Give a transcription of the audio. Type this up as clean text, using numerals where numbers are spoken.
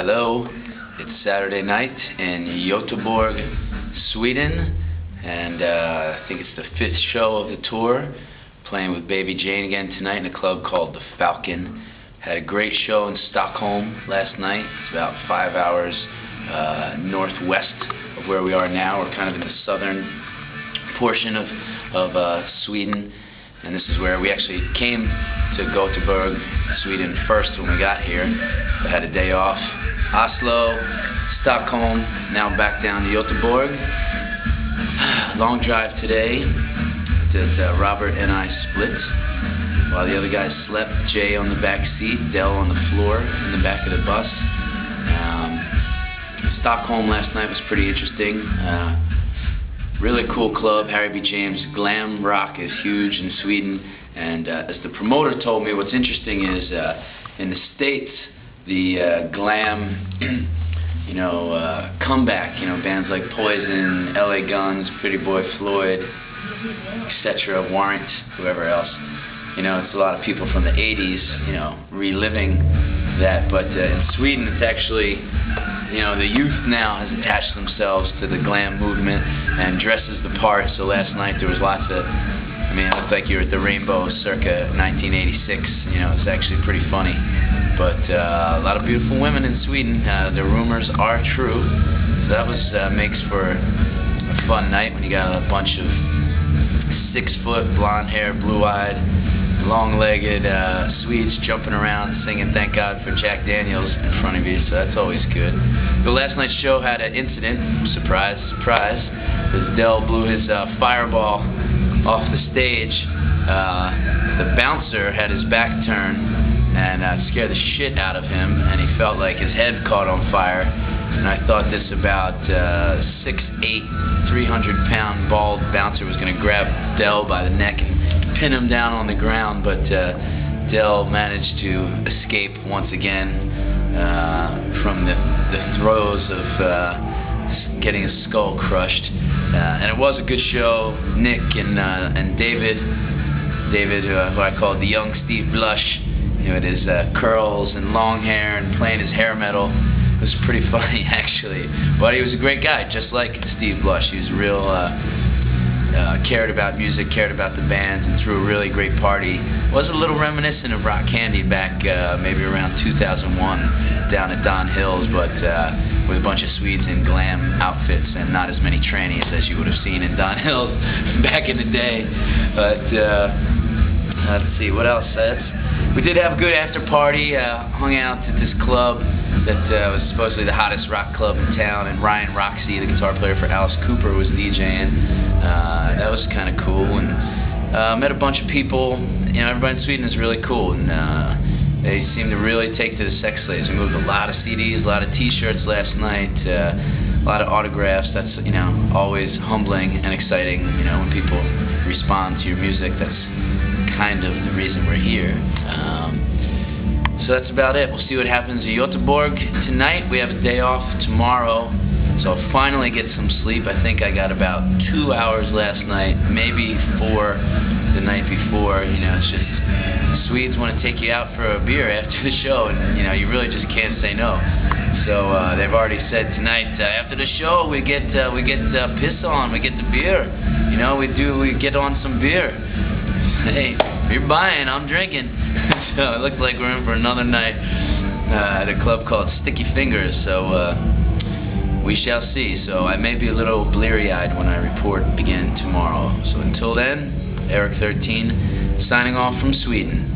Hello, it's Saturday night in Gothenburg, Sweden, and I think it's the 5th show of the tour, playing with Baby Jane again tonight in a club called the Falcon. Had a great show in Stockholm last night. It's about 5 hours northwest of where we are now. We're kind of in the southern portion of Sweden, and this is where we actually came to Gothenburg, Sweden first when we got here. I had a day off. Oslo, Stockholm, now back down to Gothenburg. Long drive today that Robert and I split. While the other guys slept, Jay on the back seat, Dell on the floor in the back of the bus. Stockholm last night was pretty interesting. Really cool club. Harry B. James. Glam rock is huge in Sweden, and as the promoter told me, what's interesting is in the States, the glam comeback, bands like Poison, LA Guns, Pretty Boy Floyd, etc., Warrant, whoever else. It's a lot of people from the 80s, reliving that, but in Sweden it's actually, the youth now has attached themselves to the glam movement and dresses the part. So last night there was lots of, it looked like you were at the Rainbow circa 1986, it's actually pretty funny. But a lot of beautiful women in Sweden, the rumors are true, so that makes for a fun night when you got a bunch of 6-foot, blonde hair, blue-eyed, long-legged Swedes jumping around singing Thank God for Jack Daniels in front of you, so that's always good. But last night's show had an incident, surprise, surprise, as Dell blew his fireball off the stage. The bouncer had his back turned and scared the shit out of him, and he felt like his head caught on fire. And I thought this about 6'8", 300-pound bald bouncer was going to grab Dell by the neck and pin him down on the ground, but Dell managed to escape once again from the throes of getting his skull crushed. And it was a good show. Nick and David, who I called the young Steve Blush, with his curls and long hair and playing his hair metal. It was pretty funny, actually. But he was a great guy, just like Steve Blush. He was real, cared about music, cared about the bands, and threw a really great party. Was a little reminiscent of Rock Candy back maybe around 2001 down at Don Hills, but with a bunch of Swedes in glam outfits and not as many trannies as you would have seen in Don Hills back in the day. But let's see, what else? We did have a good after party, hung out at this club that was supposedly the hottest rock club in town, and Ryan Roxy, the guitar player for Alice Cooper, was DJing. That was kind of cool, and met a bunch of people. Everybody in Sweden is really cool, and they seem to really take to the sex slaves. We moved a lot of CDs, a lot of t-shirts last night, a lot of autographs. That's, always humbling and exciting, when people respond to your music. That's kind of the reason we're here. So that's about it. We'll see what happens in Gothenburg tonight. We have a day off tomorrow, so I'll finally get some sleep. I think I got about 2 hours last night, maybe 4 the night before. It's just Swedes want to take you out for a beer after the show, and you really just can't say no. So they've already said tonight, after the show we get piss on, we get the beer. We get on some beer. Hey, if you're buying, I'm drinking. So it looks like we're in for another night at a club called Sticky Fingers, so we shall see. So I may be a little bleary-eyed when I report again tomorrow. So until then, Eric 13, signing off from Sweden.